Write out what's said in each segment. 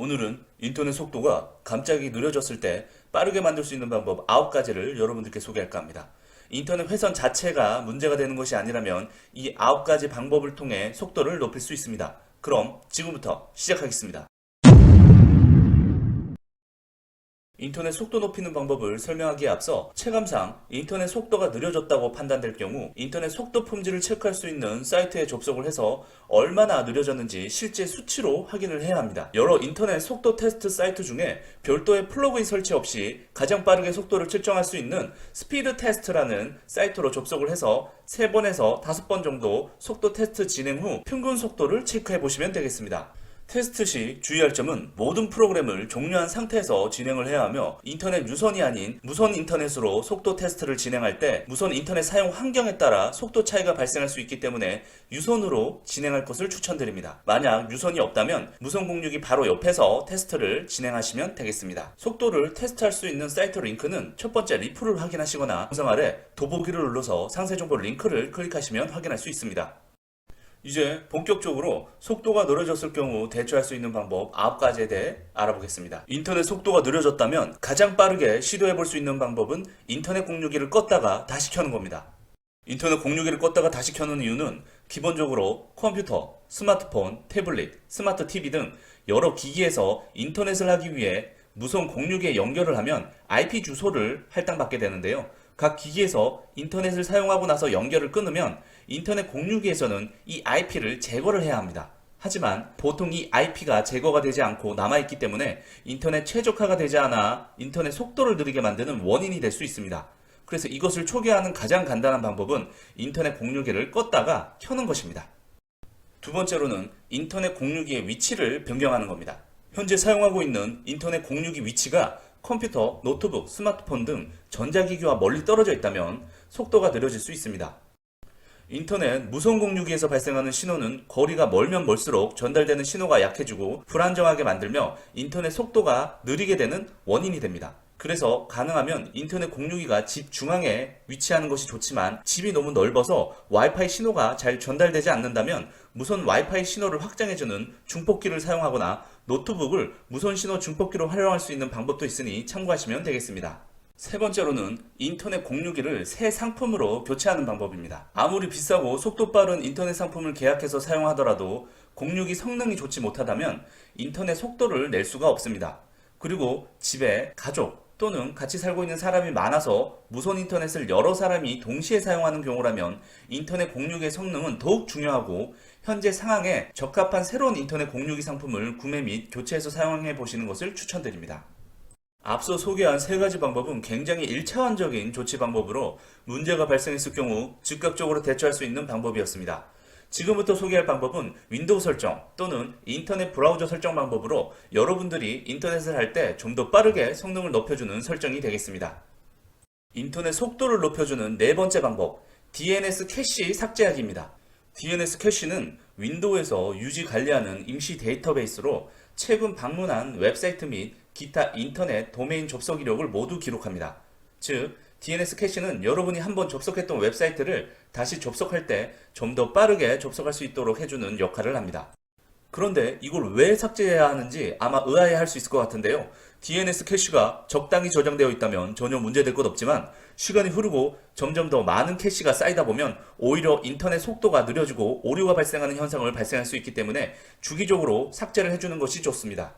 오늘은 인터넷 속도가 갑자기 느려졌을 때 빠르게 만들 수 있는 방법 9가지를 여러분들께 소개할까 합니다. 인터넷 회선 자체가 문제가 되는 것이 아니라면 이 9가지 방법을 통해 속도를 높일 수 있습니다. 그럼 지금부터 시작하겠습니다. 인터넷 속도 높이는 방법을 설명하기에 앞서 체감상 인터넷 속도가 느려졌다고 판단될 경우 인터넷 속도 품질을 체크할 수 있는 사이트에 접속을 해서 얼마나 느려졌는지 실제 수치로 확인을 해야 합니다. 여러 인터넷 속도 테스트 사이트 중에 별도의 플러그인 설치 없이 가장 빠르게 속도를 측정할 수 있는 스피드 테스트라는 사이트로 접속을 해서 3번에서 5번 정도 속도 테스트 진행 후 평균 속도를 체크해 보시면 되겠습니다. 테스트 시 주의할 점은 모든 프로그램을 종료한 상태에서 진행을 해야 하며 인터넷 유선이 아닌 무선 인터넷으로 속도 테스트를 진행할 때 무선 인터넷 사용 환경에 따라 속도 차이가 발생할 수 있기 때문에 유선으로 진행할 것을 추천드립니다. 만약 유선이 없다면 무선 공유기 바로 옆에서 테스트를 진행하시면 되겠습니다. 속도를 테스트할 수 있는 사이트 링크는 첫 번째 리플을 확인하시거나 영상 아래 더보기를 눌러서 상세 정보 링크를 클릭하시면 확인할 수 있습니다. 이제 본격적으로 속도가 느려졌을 경우 대처할 수 있는 방법 9가지에 대해 알아보겠습니다. 인터넷 속도가 느려졌다면 가장 빠르게 시도해 볼 수 있는 방법은 인터넷 공유기를 껐다가 다시 켜는 겁니다. 인터넷 공유기를 껐다가 다시 켜는 이유는 기본적으로 컴퓨터, 스마트폰, 태블릿, 스마트 TV 등 여러 기기에서 인터넷을 하기 위해 무선 공유기에 연결을 하면 IP 주소를 할당받게 되는데요. 각 기기에서 인터넷을 사용하고 나서 연결을 끊으면 인터넷 공유기에서는 이 IP를 제거를 해야 합니다. 하지만 보통 이 IP가 제거가 되지 않고 남아있기 때문에 인터넷 최적화가 되지 않아 인터넷 속도를 느리게 만드는 원인이 될 수 있습니다. 그래서 이것을 초기화하는 가장 간단한 방법은 인터넷 공유기를 껐다가 켜는 것입니다. 두 번째로는 인터넷 공유기의 위치를 변경하는 겁니다. 현재 사용하고 있는 인터넷 공유기 위치가 컴퓨터, 노트북, 스마트폰 등 전자기기와 멀리 떨어져 있다면 속도가 느려질 수 있습니다. 인터넷 무선 공유기에서 발생하는 신호는 거리가 멀면 멀수록 전달되는 신호가 약해지고 불안정하게 만들며 인터넷 속도가 느리게 되는 원인이 됩니다. 그래서 가능하면 인터넷 공유기가 집 중앙에 위치하는 것이 좋지만 집이 너무 넓어서 와이파이 신호가 잘 전달되지 않는다면 무선 와이파이 신호를 확장해주는 중폭기를 사용하거나 노트북을 무선 신호 중폭기로 활용할 수 있는 방법도 있으니 참고하시면 되겠습니다. 세 번째로는 인터넷 공유기를 새 상품으로 교체하는 방법입니다. 아무리 비싸고 속도 빠른 인터넷 상품을 계약해서 사용하더라도 공유기 성능이 좋지 못하다면 인터넷 속도를 낼 수가 없습니다. 그리고 집에 가족 또는 같이 살고 있는 사람이 많아서 무선 인터넷을 여러 사람이 동시에 사용하는 경우라면 인터넷 공유기의 성능은 더욱 중요하고 현재 상황에 적합한 새로운 인터넷 공유기 상품을 구매 및 교체해서 사용해 보시는 것을 추천드립니다. 앞서 소개한 3가지 방법은 굉장히 1차원적인 조치 방법으로 문제가 발생했을 경우 즉각적으로 대처할 수 있는 방법이었습니다. 지금부터 소개할 방법은 윈도우 설정 또는 인터넷 브라우저 설정 방법으로 여러분들이 인터넷을 할 때 좀 더 빠르게 성능을 높여주는 설정이 되겠습니다. 인터넷 속도를 높여주는 4번째 방법, DNS 캐시 삭제하기입니다. DNS 캐시는 윈도우에서 유지 관리하는 임시 데이터베이스로 최근 방문한 웹사이트 및 기타 인터넷 도메인 접속 이력을 모두 기록합니다. 즉, DNS 캐시는 여러분이 한번 접속했던 웹사이트를 다시 접속할 때 좀 더 빠르게 접속할 수 있도록 해주는 역할을 합니다. 그런데 이걸 왜 삭제해야 하는지 아마 의아해할 수 있을 것 같은데요. DNS 캐시가 적당히 저장되어 있다면 전혀 문제될 것 없지만 시간이 흐르고 점점 더 많은 캐시가 쌓이다 보면 오히려 인터넷 속도가 느려지고 오류가 발생하는 현상을 발생할 수 있기 때문에 주기적으로 삭제를 해주는 것이 좋습니다.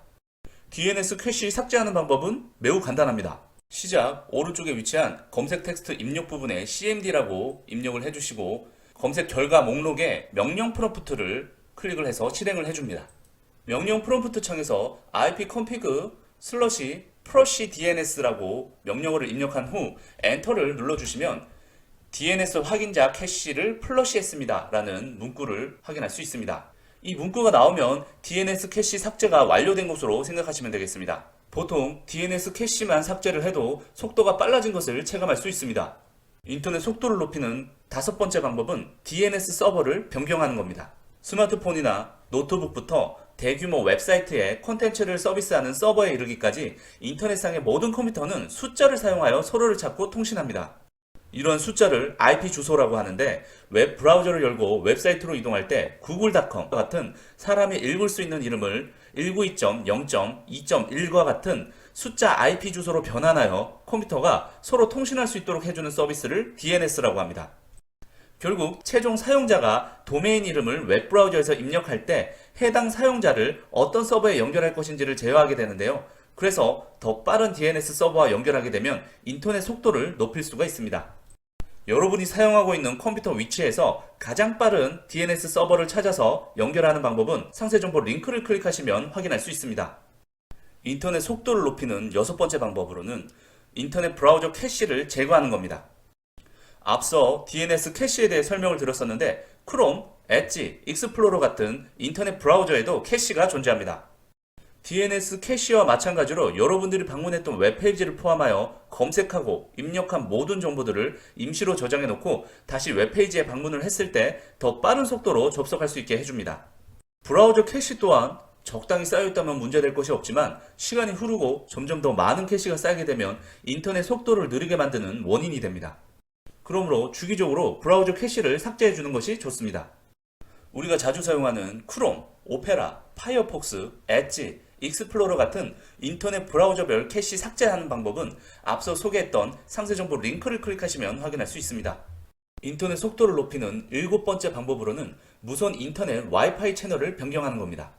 DNS 캐시 삭제하는 방법은 매우 간단합니다. 시작 오른쪽에 위치한 검색 텍스트 입력 부분에 cmd라고 입력을 해주시고 검색 결과 목록에 명령 프롬프트를 클릭을 해서 실행을 해줍니다. 명령 프롬프트 창에서 ipconfig/DNS라고 명령어를 입력한 후 엔터를 눌러주시면 DNS 확인자 캐시를 플러시했습니다 라는 문구를 확인할 수 있습니다. 이 문구가 나오면 DNS 캐시 삭제가 완료된 것으로 생각하시면 되겠습니다. 보통 DNS 캐시만 삭제를 해도 속도가 빨라진 것을 체감할 수 있습니다. 인터넷 속도를 높이는 5번째 방법은 DNS 서버를 변경하는 겁니다. 스마트폰이나 노트북부터 대규모 웹사이트에 콘텐츠를 서비스하는 서버에 이르기까지 인터넷상의 모든 컴퓨터는 숫자를 사용하여 서로를 찾고 통신합니다. 이런 숫자를 IP 주소라고 하는데 웹 브라우저를 열고 웹사이트로 이동할 때 구글.com 같은 사람이 읽을 수 있는 이름을 192.0.2.1과 같은 숫자 IP 주소로 변환하여 컴퓨터가 서로 통신할 수 있도록 해주는 서비스를 DNS라고 합니다. 결국 최종 사용자가 도메인 이름을 웹브라우저에서 입력할 때 해당 사용자를 어떤 서버에 연결할 것인지를 제어하게 되는데요. 그래서 더 빠른 DNS 서버와 연결하게 되면 인터넷 속도를 높일 수가 있습니다. 여러분이 사용하고 있는 컴퓨터 위치에서 가장 빠른 DNS 서버를 찾아서 연결하는 방법은 상세 정보 링크를 클릭하시면 확인할 수 있습니다. 인터넷 속도를 높이는 여섯 번째 방법으로는 인터넷 브라우저 캐시를 제거하는 겁니다. 앞서 DNS 캐시에 대해 설명을 드렸었는데 크롬, 엣지, 익스플로러 같은 인터넷 브라우저에도 캐시가 존재합니다. DNS 캐시와 마찬가지로 여러분들이 방문했던 웹페이지를 포함하여 검색하고 입력한 모든 정보들을 임시로 저장해 놓고 다시 웹페이지에 방문을 했을 때 더 빠른 속도로 접속할 수 있게 해줍니다. 브라우저 캐시 또한 적당히 쌓여있다면 문제될 것이 없지만 시간이 흐르고 점점 더 많은 캐시가 쌓이게 되면 인터넷 속도를 느리게 만드는 원인이 됩니다. 그러므로 주기적으로 브라우저 캐시를 삭제해 주는 것이 좋습니다. 우리가 자주 사용하는 크롬, 오페라, 파이어폭스, 엣지, 익스플로러 같은 인터넷 브라우저별 캐시 삭제하는 방법은 앞서 소개했던 상세 정보 링크를 클릭하시면 확인할 수 있습니다. 인터넷 속도를 높이는 일곱 번째 방법으로는 무선 인터넷 와이파이 채널을 변경하는 겁니다.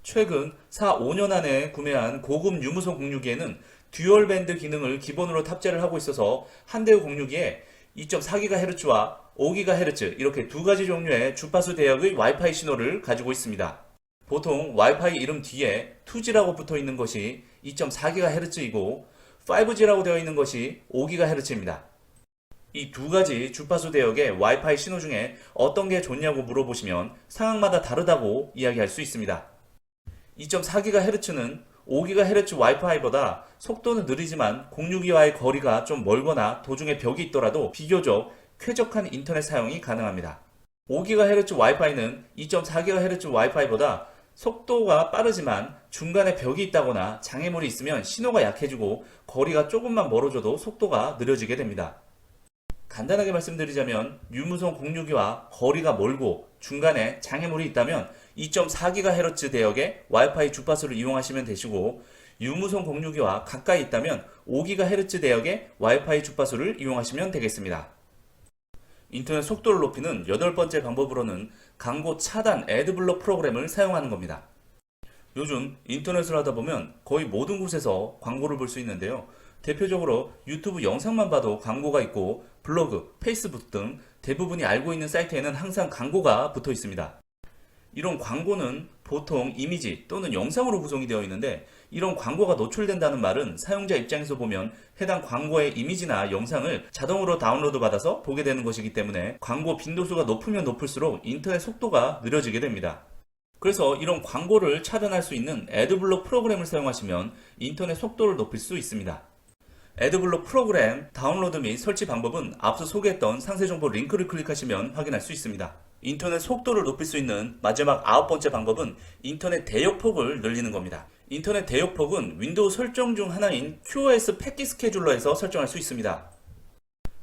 최근 4, 5년 안에 구매한 고급 유무선 공유기에는 듀얼 밴드 기능을 기본으로 탑재를 하고 있어서 한 대의 공유기에 2.4GHz와 5GHz 이렇게 두 가지 종류의 주파수 대역의 와이파이 신호를 가지고 있습니다. 보통 와이파이 이름 뒤에 2G라고 붙어 있는 것이 2.4GHz이고 5G라고 되어 있는 것이 5GHz입니다. 이 두 가지 주파수 대역의 와이파이 신호 중에 어떤 게 좋냐고 물어보시면 상황마다 다르다고 이야기할 수 있습니다. 2.4GHz는 5GHz 와이파이보다 속도는 느리지만 공유기와의 거리가 좀 멀거나 도중에 벽이 있더라도 비교적 쾌적한 인터넷 사용이 가능합니다. 5GHz 와이파이는 2.4GHz 와이파이보다 속도가 빠르지만 중간에 벽이 있다거나 장애물이 있으면 신호가 약해지고 거리가 조금만 멀어져도 속도가 느려지게 됩니다. 간단하게 말씀드리자면 유무선 공유기와 거리가 멀고 중간에 장애물이 있다면 2.4GHz 대역의 와이파이 주파수를 이용하시면 되시고 유무선 공유기와 가까이 있다면 5GHz 대역의 와이파이 주파수를 이용하시면 되겠습니다. 인터넷 속도를 높이는 여덟 번째 방법으로는 광고 차단 애드블럭 프로그램을 사용하는 겁니다. 요즘 인터넷을 하다 보면 거의 모든 곳에서 광고를 볼 수 있는데요. 대표적으로 유튜브 영상만 봐도 광고가 있고 블로그, 페이스북 등 대부분이 알고 있는 사이트에는 항상 광고가 붙어 있습니다. 이런 광고는 보통 이미지 또는 영상으로 구성이 되어 있는데 이런 광고가 노출된다는 말은 사용자 입장에서 보면 해당 광고의 이미지나 영상을 자동으로 다운로드 받아서 보게 되는 것이기 때문에 광고 빈도수가 높으면 높을수록 인터넷 속도가 느려지게 됩니다. 그래서 이런 광고를 차단할 수 있는 애드블럭 프로그램을 사용하시면 인터넷 속도를 높일 수 있습니다. 애드블럭 프로그램 다운로드 및 설치 방법은 앞서 소개했던 상세 정보 링크를 클릭하시면 확인할 수 있습니다. 인터넷 속도를 높일 수 있는 마지막 아홉 번째 방법은 인터넷 대역폭을 늘리는 겁니다. 인터넷 대역폭은 윈도우 설정 중 하나인 QoS 패킷 스케줄러에서 설정할 수 있습니다.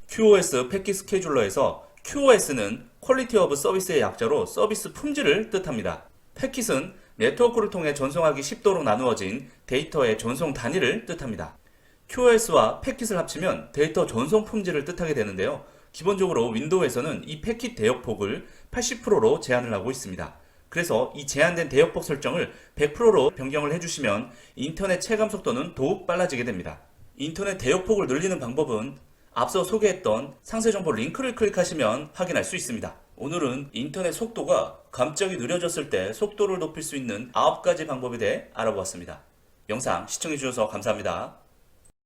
QoS 패킷 스케줄러에서 QoS는 퀄리티 오브 서비스의 약자로 서비스 품질을 뜻합니다. 패킷은 네트워크를 통해 전송하기 쉽도록 나누어진 데이터의 전송 단위를 뜻합니다. QoS와 패킷을 합치면 데이터 전송 품질을 뜻하게 되는데요. 기본적으로 윈도우에서는 이 패킷 대역폭을 80%로 제한을 하고 있습니다. 그래서 이 제한된 대역폭 설정을 100%로 변경을 해주시면 인터넷 체감 속도는 더욱 빨라지게 됩니다. 인터넷 대역폭을 늘리는 방법은 앞서 소개했던 상세 정보 링크를 클릭하시면 확인할 수 있습니다. 오늘은 인터넷 속도가 갑자기 느려졌을 때 속도를 높일 수 있는 9가지 방법에 대해 알아보았습니다. 영상 시청해주셔서 감사합니다.